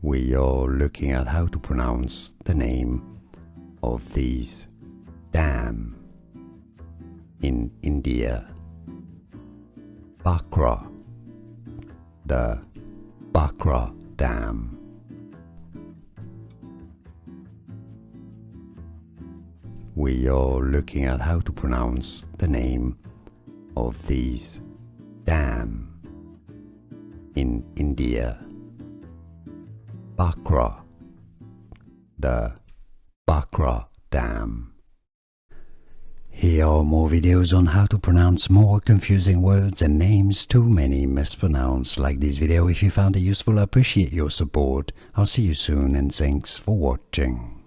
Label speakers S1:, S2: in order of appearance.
S1: We are looking at how to pronounce the name of these dam in India. Bhakra, the Bhakra Dam. We are looking at how to pronounce the name of these dam in India. Bhakra, the Bhakra Dam. Here are more videos on how to pronounce more confusing words and names too many mispronounced. Like this video if you found it useful. I appreciate your support. I'll see you soon and thanks for watching.